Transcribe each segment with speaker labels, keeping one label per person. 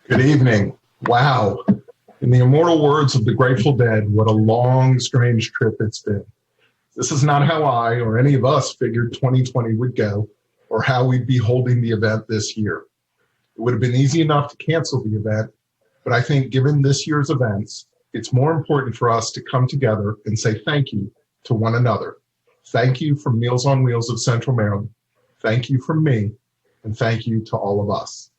Speaker 1: Good evening. Wow. In the immortal words of the Grateful Dead, what a long, strange trip it's been. This is not how I or any of us figured 2020 would go or how we'd be holding the event this year. It would have been easy enough to cancel the event, but I think given this year's events, it's more important for us to come together and say thank you to one another. Thank you from Meals on Wheels of Central Maryland. Thank you from me, and thank you to all of us.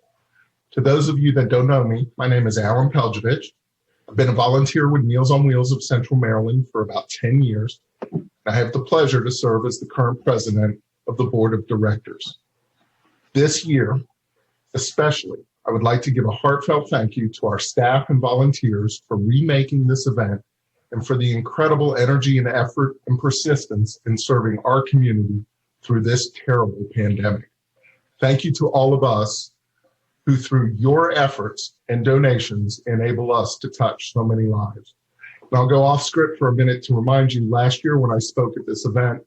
Speaker 1: To those of you that don't know me, my name is Alan Peljevich. I've been a volunteer with Meals on Wheels of Central Maryland for about 10 years. I have the pleasure to serve as the current president of the board of directors. This year, especially, I would like to give a heartfelt thank you to our staff and volunteers for remaking this event and for the incredible energy and effort and persistence in serving our community through this terrible pandemic. Thank you to all of us who through your efforts and donations enable us to touch so many lives. And I'll go off script for a minute to remind you, last year when I spoke at this event,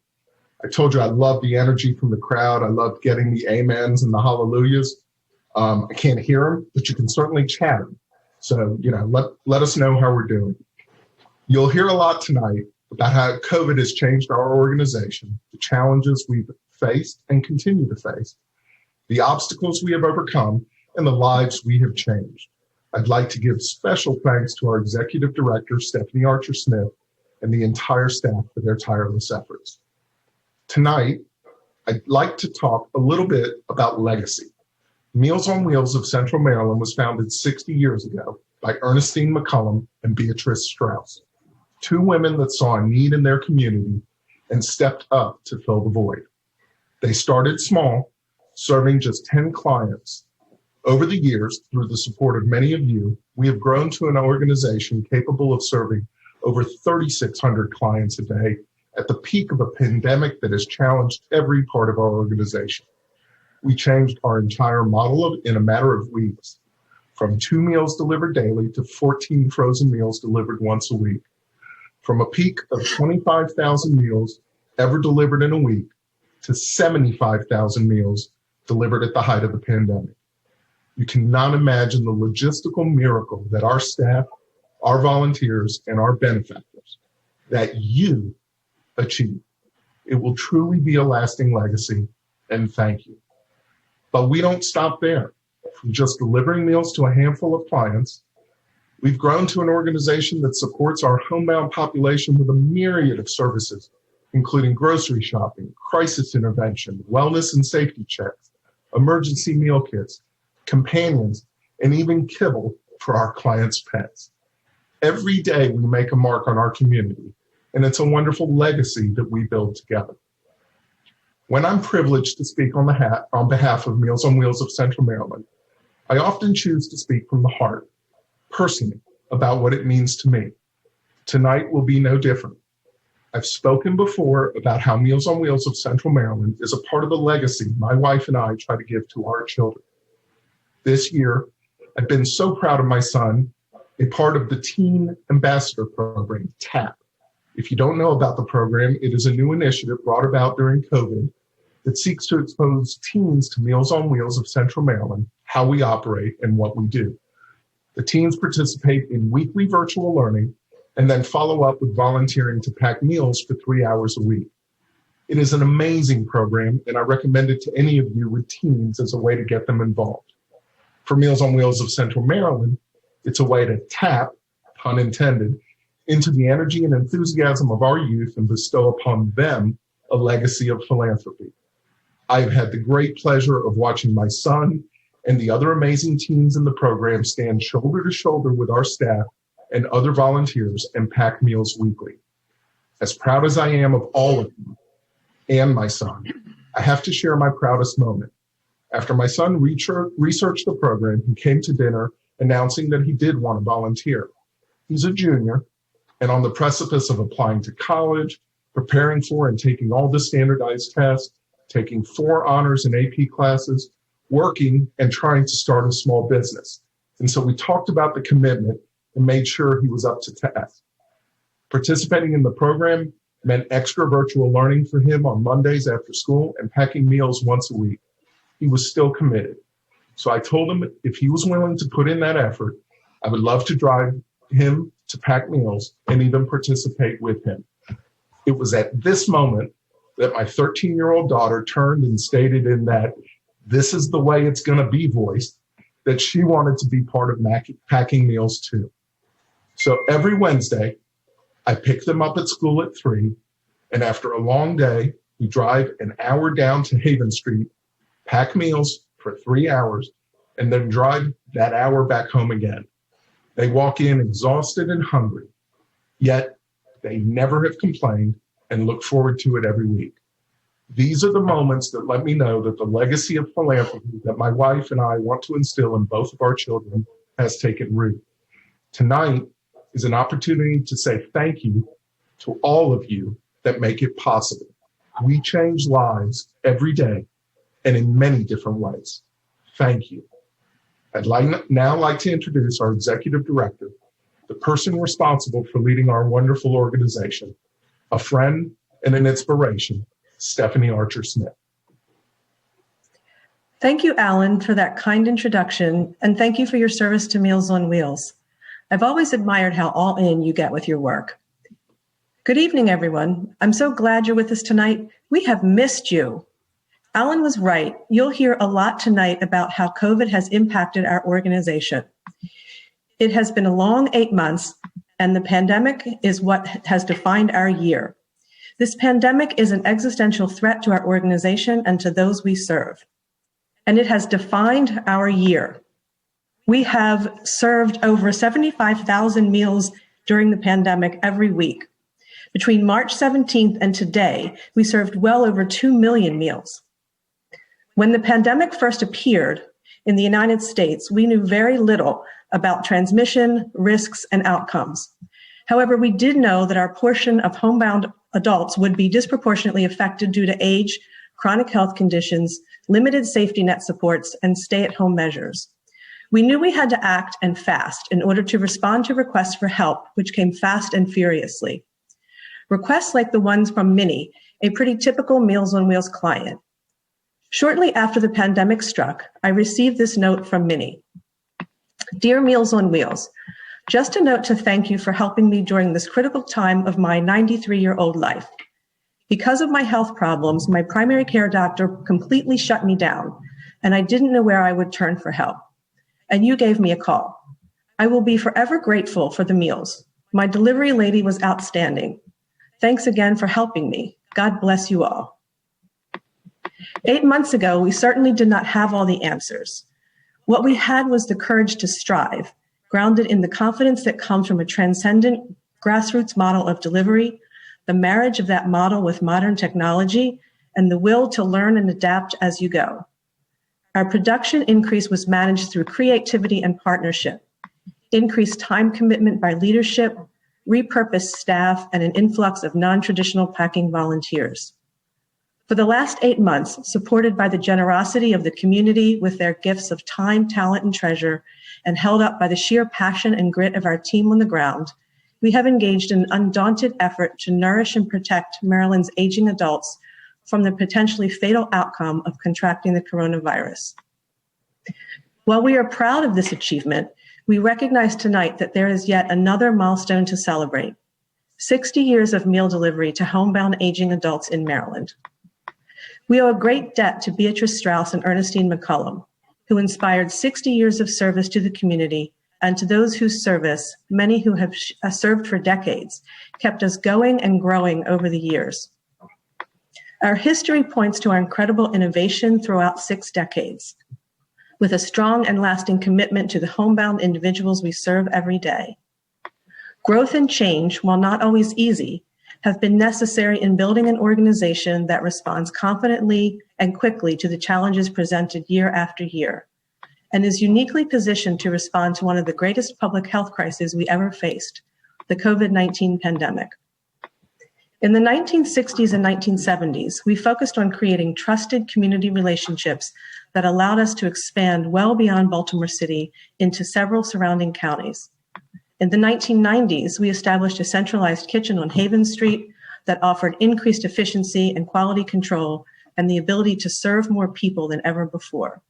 Speaker 1: I told you I loved the energy from the crowd. I loved getting the amens and the hallelujahs. I can't hear them, but you can certainly chat them. So, let us know how we're doing. You'll hear a lot tonight about how COVID has changed our organization, the challenges we've faced and continue to face, the obstacles we have overcome, and the lives we have changed. I'd like to give special thanks to our executive director, Stephanie Archer-Smith, and the entire staff for their tireless efforts. Tonight, I'd like to talk a little bit about legacy. Meals on Wheels of Central Maryland was founded 60 years ago by Ernestine McCullum and Beatrice Strauss, two women that saw a need in their community and stepped up to fill the void. They started small, serving just 10 clients. Over the years, through the support of many of you, we have grown to an organization capable of serving over 3,600 clients a day at the peak of a pandemic that has challenged every part of our organization. We changed our entire model in a matter of weeks, from 2 meals delivered daily to 14 frozen meals delivered once a week, from a peak of 25,000 meals ever delivered in a week to 75,000 meals delivered at the height of the pandemic. You cannot imagine the logistical miracle that our staff, our volunteers, and our benefactors, that you achieved. It will truly be a lasting legacy, and thank you. But we don't stop there. From just delivering meals to a handful of clients, we've grown to an organization that supports our homebound population with a myriad of services, including grocery shopping, crisis intervention, wellness and safety checks, emergency meal kits, companions, and even kibble for our clients' pets. Every day we make a mark on our community, and it's a wonderful legacy that we build together. When I'm privileged to speak on behalf of Meals on Wheels of Central Maryland, I often choose to speak from the heart, personally, about what it means to me. Tonight will be no different. I've spoken before about how Meals on Wheels of Central Maryland is a part of the legacy my wife and I try to give to our children. This year, I've been so proud of my son, a part of the Teen Ambassador Program, TAP. If you don't know about the program, it is a new initiative brought about during COVID that seeks to expose teens to Meals on Wheels of Central Maryland, how we operate, and what we do. The teens participate in weekly virtual learning and then follow up with volunteering to pack meals for 3 hours a week. It is an amazing program, and I recommend it to any of you with teens as a way to get them involved. For Meals on Wheels of Central Maryland, it's a way to tap, pun intended, into the energy and enthusiasm of our youth and bestow upon them a legacy of philanthropy. I've had the great pleasure of watching my son and the other amazing teens in the program stand shoulder to shoulder with our staff and other volunteers and pack meals weekly. As proud as I am of all of you and my son, I have to share my proudest moment. After my son researched the program, he came to dinner announcing that he did want to volunteer. He's a junior and on the precipice of applying to college, preparing for and taking all the standardized tests, taking 4 honors and AP classes, working and trying to start a small business. And so we talked about the commitment and made sure he was up to task. Participating in the program meant extra virtual learning for him on Mondays after school and packing meals once a week. He was still committed. So I told him if he was willing to put in that effort, I would love to drive him to pack meals and even participate with him. It was at this moment that my 13-year-old daughter turned and stated in that "this is the way it's going to be" voice that she wanted to be part of packing meals too. So every Wednesday, I pick them up at school at 3, and after a long day, we drive an hour down to Haven Street, pack meals for 3 hours, and then drive that hour back home again. They walk in exhausted and hungry, yet they never have complained and look forward to it every week. These are the moments that let me know that the legacy of philanthropy that my wife and I want to instill in both of our children has taken root. Tonight is an opportunity to say thank you to all of you that make it possible. We change lives every day and in many different ways. Thank you. I'd now like to introduce our executive director, the person responsible for leading our wonderful organization, a friend and an inspiration, Stephanie Archer-Smith.
Speaker 2: Thank you, Alan, for that kind introduction, and thank you for your service to Meals on Wheels. I've always admired how all in you get with your work. Good evening, everyone. I'm so glad you're with us tonight. We have missed you. Alan was right. You'll hear a lot tonight about how COVID has impacted our organization. It has been a long 8 months, and the pandemic is what has defined our year. This pandemic is an existential threat to our organization and to those we serve. And it has defined our year. We have served over 75,000 meals during the pandemic every week. Between March 17th and today, we served well over 2 million meals. When the pandemic first appeared in the United States, we knew very little about transmission, risks, and outcomes. However, we did know that our portion of homebound adults would be disproportionately affected due to age, chronic health conditions, limited safety net supports, and stay-at-home measures. We knew we had to act and fast in order to respond to requests for help, which came fast and furiously. Requests like the ones from Minnie, a pretty typical Meals on Wheels client. Shortly after the pandemic struck, I received this note from Minnie. Dear Meals on Wheels, just a note to thank you for helping me during this critical time of my 93-year-old life. Because of my health problems, my primary care doctor completely shut me down, and I didn't know where I would turn for help. And you gave me a call. I will be forever grateful for the meals. My delivery lady was outstanding. Thanks again for helping me. God bless you all. 8 months ago, we certainly did not have all the answers. What we had was the courage to strive, grounded in the confidence that comes from a transcendent grassroots model of delivery, the marriage of that model with modern technology, and the will to learn and adapt as you go. Our production increase was managed through creativity and partnership, increased time commitment by leadership, repurposed staff, and an influx of non-traditional packing volunteers. For the last 8 months, supported by the generosity of the community with their gifts of time, talent, and treasure, and held up by the sheer passion and grit of our team on the ground, we have engaged in an undaunted effort to nourish and protect Maryland's aging adults from the potentially fatal outcome of contracting the coronavirus. While we are proud of this achievement, we recognize tonight that there is yet another milestone to celebrate: 60 years of meal delivery to homebound aging adults in Maryland. We owe a great debt to Beatrice Strauss and Ernestine McCullum, who inspired 60 years of service to the community, and to those whose service, many who have served for decades, kept us going and growing over the years. Our history points to our incredible innovation throughout 6 decades, with a strong and lasting commitment to the homebound individuals we serve every day. Growth and change, while not always easy, have been necessary in building an organization that responds confidently and quickly to the challenges presented year after year, and is uniquely positioned to respond to one of the greatest public health crises we ever faced, the COVID-19 pandemic. In the 1960s and 1970s, we focused on creating trusted community relationships that allowed us to expand well beyond Baltimore City into several surrounding counties. In the 1990s, we established a centralized kitchen on Haven Street that offered increased efficiency and quality control and the ability to serve more people than ever before.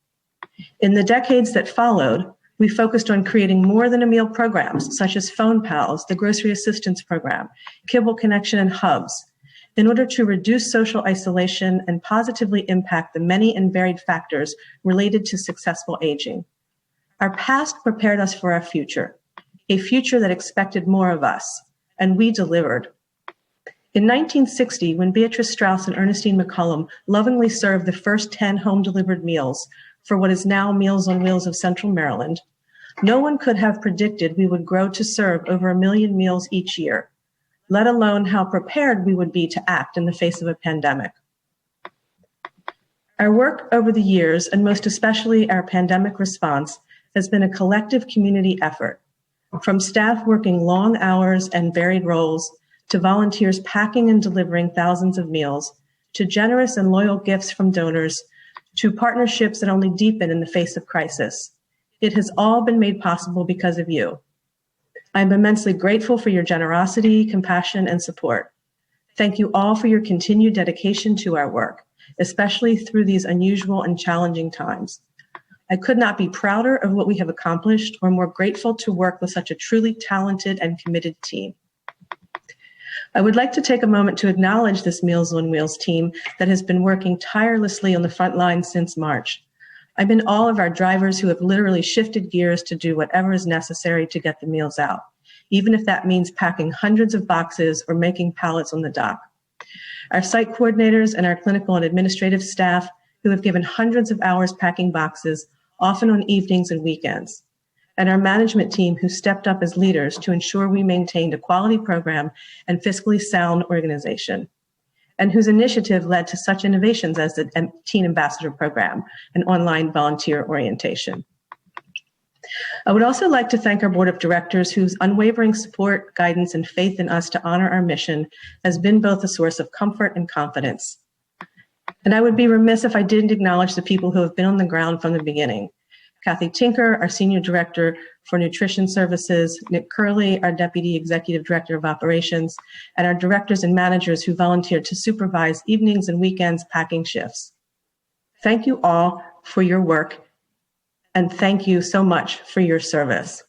Speaker 2: In the decades that followed, we focused on creating more than a meal programs, such as Phone Pals, the Grocery Assistance Program, Kibble Connection, and Hubs, in order to reduce social isolation and positively impact the many and varied factors related to successful aging. Our past prepared us for our future, a future that expected more of us, and we delivered. In 1960, when Beatrice Strauss and Ernestine McCullum lovingly served the first 10 home-delivered meals for what is now Meals on Wheels of Central Maryland, no one could have predicted we would grow to serve over 1 million meals each year, let alone how prepared we would be to act in the face of a pandemic. Our work over the years, and most especially our pandemic response, has been a collective community effort, from staff working long hours and varied roles, to volunteers packing and delivering thousands of meals, to generous and loyal gifts from donors, to partnerships that only deepen in the face of crisis. It has all been made possible because of you. I'm immensely grateful for your generosity, compassion, and support. Thank you all for your continued dedication to our work, especially through these unusual and challenging times. I could not be prouder of what we have accomplished or more grateful to work with such a truly talented and committed team. I would like to take a moment to acknowledge this Meals on Wheels team that has been working tirelessly on the front lines since March. I'm in awe of our drivers who have literally shifted gears to do whatever is necessary to get the meals out, even if that means packing hundreds of boxes or making pallets on the dock. Our site coordinators and our clinical and administrative staff who have given hundreds of hours packing boxes, often on evenings and weekends. And our management team who stepped up as leaders to ensure we maintained a quality program and fiscally sound organization, and whose initiative led to such innovations as the Teen Ambassador Program and online volunteer orientation. I would also like to thank our board of directors whose unwavering support, guidance, and faith in us to honor our mission has been both a source of comfort and confidence. And I would be remiss if I didn't acknowledge the people who have been on the ground from the beginning. Kathy Tinker, our Senior Director for Nutrition Services, Nick Curley, our Deputy Executive Director of Operations, and our directors and managers who volunteered to supervise evenings and weekends packing shifts. Thank you all for your work, and thank you so much for your service.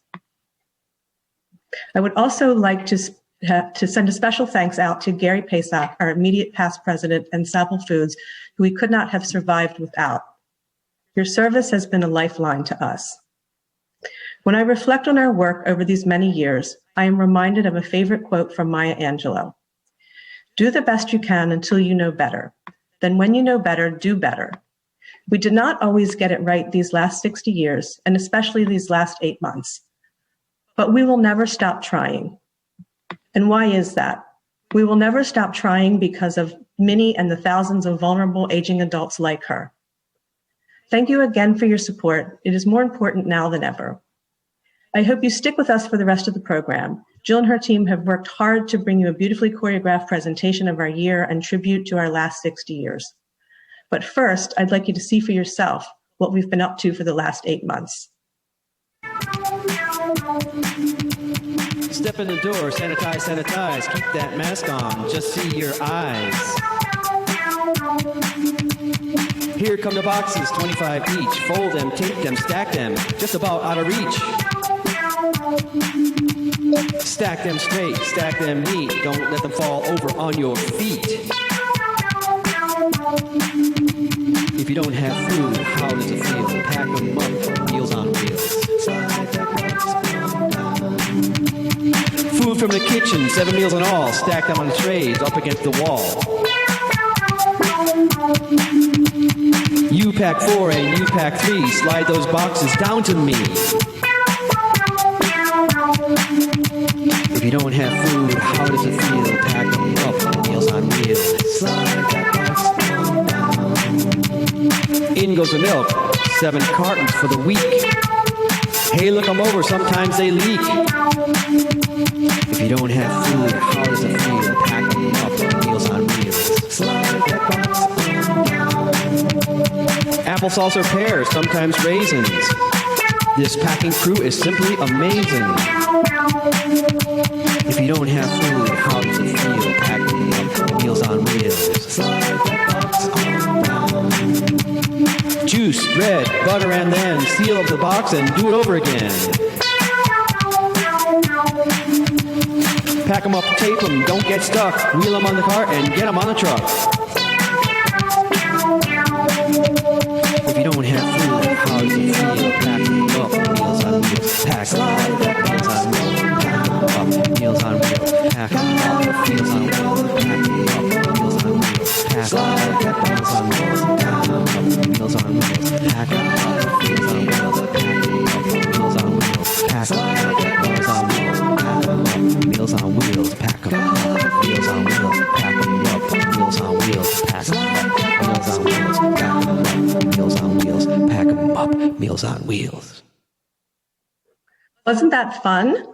Speaker 2: I would also like to send a special thanks out to Gary Pasak, our immediate past president, and Sapple Foods, who we could not have survived without. Your service has been a lifeline to us. When I reflect on our work over these many years, I am reminded of a favorite quote from Maya Angelou. Do the best you can until you know better. Then when you know better, do better. We did not always get it right these last 60 years, and especially these last 8 months. But we will never stop trying. And why is that? We will never stop trying because of Minnie and the thousands of vulnerable aging adults like her. Thank you again for your support. It is more important now than ever. I hope you stick with us for the rest of the program. Jill and her team have worked hard to bring you a beautifully choreographed presentation of our year and tribute to our last 60 years. But first, I'd like you to see for yourself what we've been up to for the last 8 months.
Speaker 3: Step in the door, sanitize, sanitize, keep that mask on, just see your eyes. Here come the boxes, 25 each. Fold them, tape them, stack them, just about out of reach. Stack them straight, stack them neat. Don't let them fall over on your feet. If you don't have food, how does it feel? Pack them up, Meals on Wheels. Food from the kitchen, 7 meals in all. Stack them on trays, up against the wall. You pack 4 and you pack 3. Slide those boxes down to me. If you don't have food, how does it feel? Pack them up, Meals on Wheels. Slide that box down. In goes the milk, 7 cartons for the week. Hey, look them over, sometimes they leak. If you don't have food, how does it feel? Pack them up, Meals on Wheels. Slide that box down. Applesauce or pears, sometimes raisins. This packing crew is simply amazing. If you don't have food, how does it feel? Packing up, Meals on Wheels. Slide that box down. Choose juice, bread, butter, and then seal up the box and do it over again. Pack them up, tape them, don't get stuck. Wheel them on the cart and get them on the truck. If you don't have food, how does it feel? Pack them up, Meals on Wheels. Pack them up, Meals on Wheels. Meals on Wheels. Pack them up, Meals on Wheels. Pack them up, Meals on Wheels. Pack them up, Meals on Wheels. Meals on Wheels. Pack them up, Meals on Wheels. Meals on Wheels. Pack them up, Meals on Wheels. Meals on Wheels. Pack them up, Meals on Wheels. Pack them up, Meals on Wheels. Pack them up, Meals on Wheels. Meals on Wheels. Pack them up, Meals on Wheels.
Speaker 2: Wasn't that fun?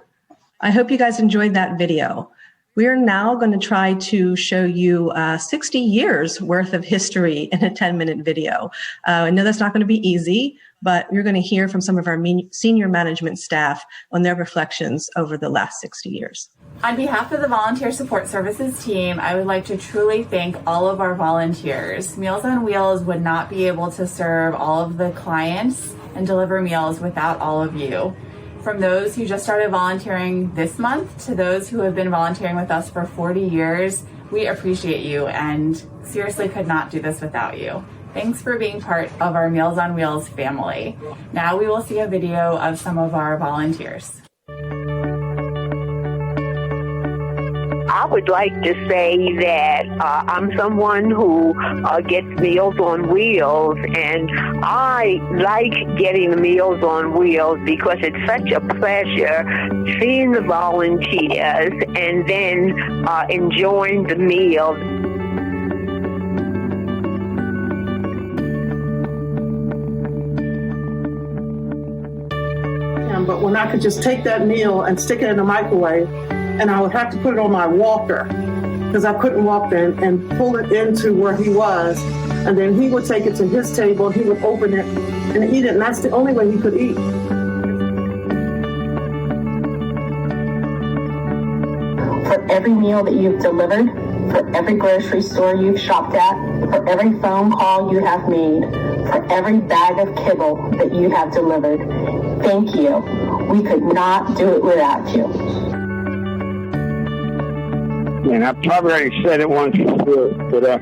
Speaker 2: I hope you guys enjoyed that video. We are now going to try to show you 60 years worth of history in a 10-minute video. I know that's not going to be easy, but you're going to hear from some of our senior management staff on their reflections over the last 60 years.
Speaker 4: On behalf of the Volunteer Support Services team, I would like to truly thank all of our volunteers. Meals on Wheels would not be able to serve all of the clients and deliver meals without all of you. From those who just started volunteering this month to those who have been volunteering with us for 40 years, we appreciate you and seriously could not do this without you. Thanks for being part of our Meals on Wheels family. Now we will see a video of some of our volunteers.
Speaker 5: I would like to say that I'm someone who gets Meals on Wheels, and I like getting the Meals on Wheels because it's such a pleasure seeing the volunteers and then enjoying the meal.
Speaker 6: But when I could just take that meal and stick it in the microwave, and I would have to put it on my walker because I couldn't walk then, and pull it into where he was, and then he would take it to his table, he would open it and eat it, and that's the only way he could eat.
Speaker 7: For every meal that you've delivered, for every grocery store you've shopped at, for every phone call you have made, for every bag of kibble that you have delivered, thank you. We could not do it without you.
Speaker 8: And I probably already said it once before, but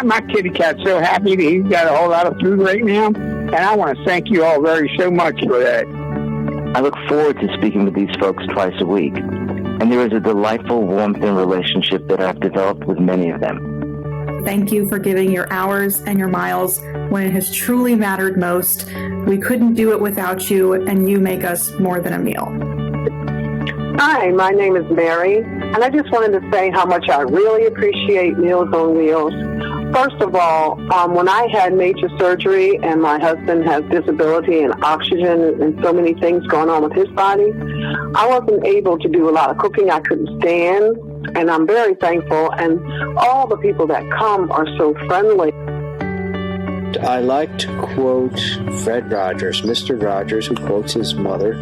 Speaker 8: my kitty cat's so happy that he's got a whole lot of food right now, and I want to thank you all so much for that.
Speaker 9: I look forward to speaking with these folks twice a week, and there is a delightful warmth and relationship that I've developed with many of them.
Speaker 10: Thank you for giving your hours and your miles when it has truly mattered most. We couldn't do it without you, and you make us more than a meal.
Speaker 5: Hi, my name is Mary, and I just wanted to say how much I really appreciate Meals on Wheels. First of all, when I had major surgery and my husband has disability and oxygen and so many things going on with his body, I wasn't able to do a lot of cooking. I couldn't stand, and I'm very thankful, and all the people that come are so friendly.
Speaker 11: I like to quote Fred Rogers, Mr. Rogers, who quotes his mother,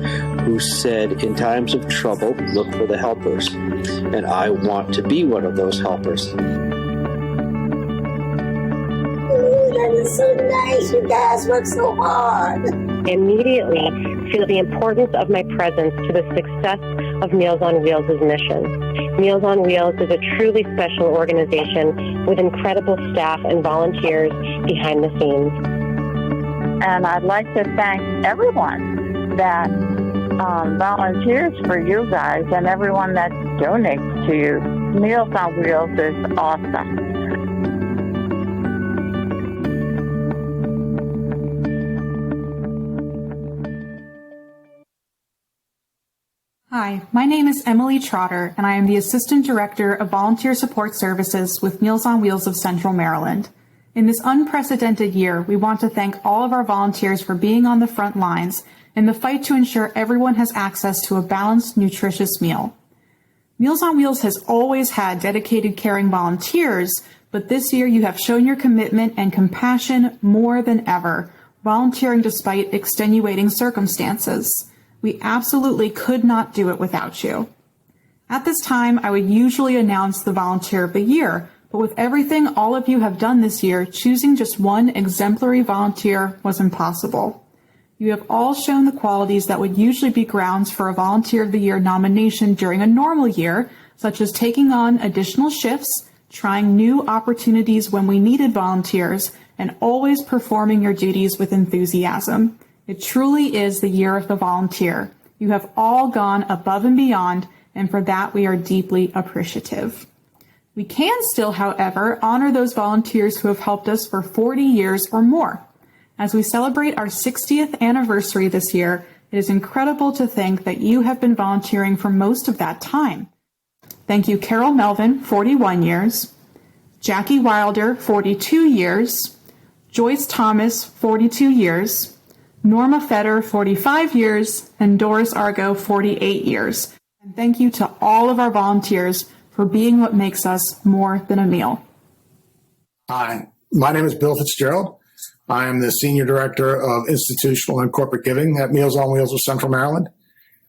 Speaker 11: who said, "In times of trouble, look for the helpers." And I want to be one of those helpers.
Speaker 12: That is so nice. You guys work so hard.
Speaker 13: Immediately feel the importance of my presence to the success of Meals on Wheels' mission. Meals on Wheels is a truly special organization with incredible staff and volunteers behind the scenes.
Speaker 14: And I'd like to thank everyone that volunteers for you guys and everyone that donates to you. Meals on Wheels is awesome.
Speaker 10: Hi, my name is Emily Trotter, and I am the Assistant Director of Volunteer Support Services with Meals on Wheels of Central Maryland. In this unprecedented year, we want to thank all of our volunteers for being on the front lines in the fight to ensure everyone has access to a balanced, nutritious meal. Meals on Wheels has always had dedicated, caring volunteers, but this year you have shown your commitment and compassion more than ever, volunteering despite extenuating circumstances. We absolutely could not do it without you. At this time, I would usually announce the Volunteer of the Year, But with everything all of you have done this year, choosing just one exemplary volunteer was impossible. You have all shown the qualities that would usually be grounds for a Volunteer of the Year nomination during a normal year, such as taking on additional shifts, trying new opportunities when we needed volunteers, and always performing your duties with enthusiasm. It truly is the year of the volunteer. You have all gone above and beyond, and for that we are deeply appreciative. We can still, however, honor those volunteers who have helped us for 40 years or more. As we celebrate our 60th anniversary this year, it is incredible to think that you have been volunteering for most of that time. Thank you, Carol Melvin, 41 years, Jackie Wilder, 42 years, Joyce Thomas, 42 years, Norma Fetter, 45 years, and Doris Argo, 48 years. And thank you to all of our volunteers for being what makes us more than a meal.
Speaker 15: Hi, my name is Bill Fitzgerald. I am the Senior Director of Institutional and Corporate Giving at Meals on Wheels of Central Maryland.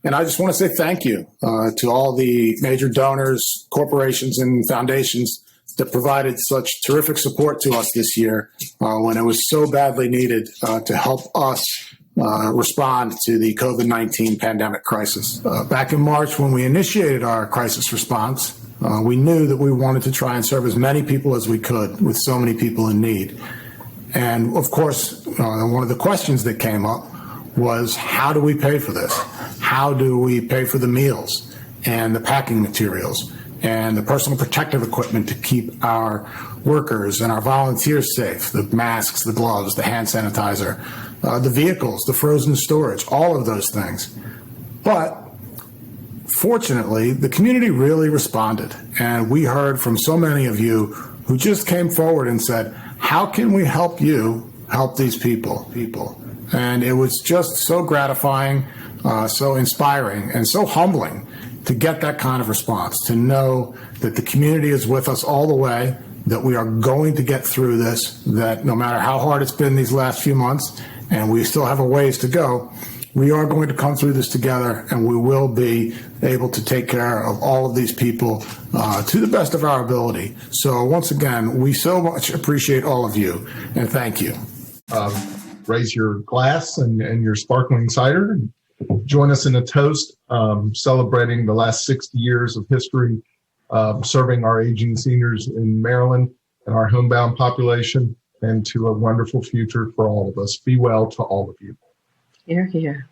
Speaker 15: And I just want to say thank you to all the major donors, corporations, and foundations that provided such terrific support to us this year when it was so badly needed to help us respond to the COVID-19 pandemic crisis. Back in March, when we initiated our crisis response, we knew that we wanted to try and serve as many people as we could with so many people in need. And of course, one of the questions that came up was, how do we pay for this? How do we pay for the meals and the packing materials and the personal protective equipment to keep our workers and our volunteers safe, the masks, the gloves, the hand sanitizer, the vehicles, the frozen storage, all of those things. But fortunately, the community really responded, and we heard from so many of you who just came forward and said, how can we help you help these people? And it was just so gratifying, so inspiring, and so humbling to get that kind of response, to know that the community is with us all the way, that we are going to get through this, that no matter how hard it's been these last few months, and we still have a ways to go, we are going to come through this together, and we will be able to take care of all of these people to the best of our ability. So once again, we so much appreciate all of you, and thank you.
Speaker 1: Raise your glass and your sparkling cider and join us in a toast celebrating the last 60 years of history serving our aging seniors in Maryland and our homebound population, and to a wonderful future for all of us. Be well to all of you.
Speaker 2: Hear, hear.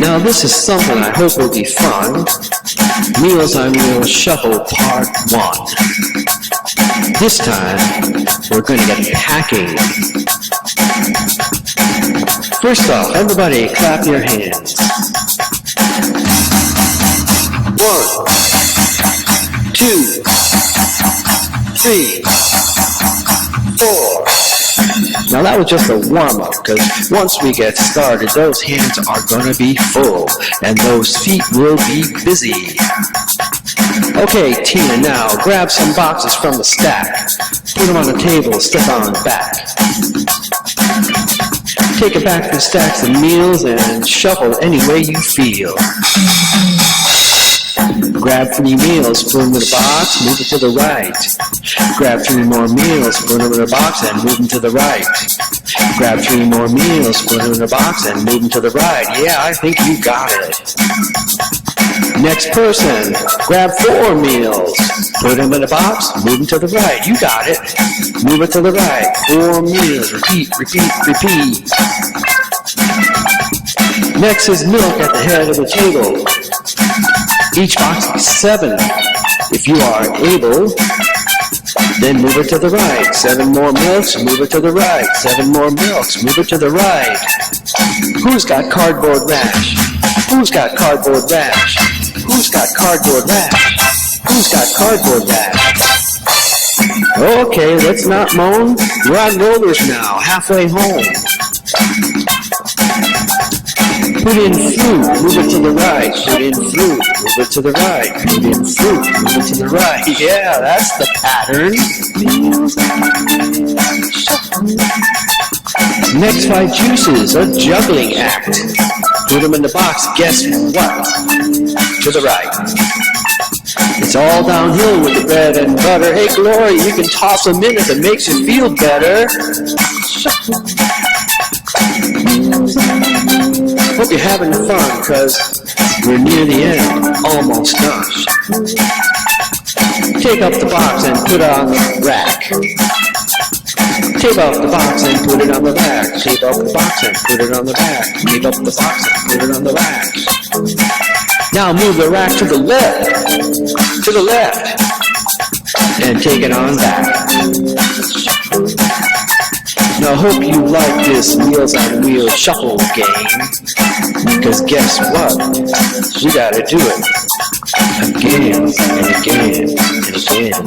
Speaker 3: Now this is something I hope will be fun. Meals on Wheels Shuffle Part 1. This time, we're going to get packing. First off, everybody clap your hands. 1, 2, 3, 4. Now that was just a warm-up, because once we get started, those hands are going to be full, and those feet will be busy. Okay, Tina, now grab some boxes from the stack. Put them on the table, step on back. Take it back to the stacks of meals and shuffle any way you feel. Grab 3 meals, put them in the box, move it to the right. Grab 3 more meals, put them in the box and move them to the right. Grab 3 more meals, put them in the box and move them to the right. Yeah, I think you got it. Next person, grab 4 meals, put them in the box, move them to the right. You got it. Move it to the right. 4 meals, repeat, repeat, repeat. Next is milk at the head of the table. Each box is 7. If you are able, then move it to the right. 7 more milks, move it to the right. 7 more milks, move it to the right. Who's got cardboard rash? Who's got cardboard rash? Who's got cardboard rash? Who's got cardboard rash? Okay, let's not moan. We're on rollers now, halfway home. Put in fruit, move it to the right. Put in fruit, move it to the right. Put in fruit, move it to the right. Yeah, that's the pattern. Next 5 juices, a juggling act. Put them in the box, guess what? To the right. It's all downhill with the bread and butter. Hey, Gloria, you can toss them in if it makes you feel better. Hope you're having fun, cause we're near the end, almost done. Take up the box and put it on the rack. Tape up the box and put it on the rack. Tape up the box and put it on the rack. Tape up the box and put it on the rack. Now move the rack to the left, and take it on back. Now hope you like this Meals on Wheels shuffle game, because guess what? We gotta do it again and again and again.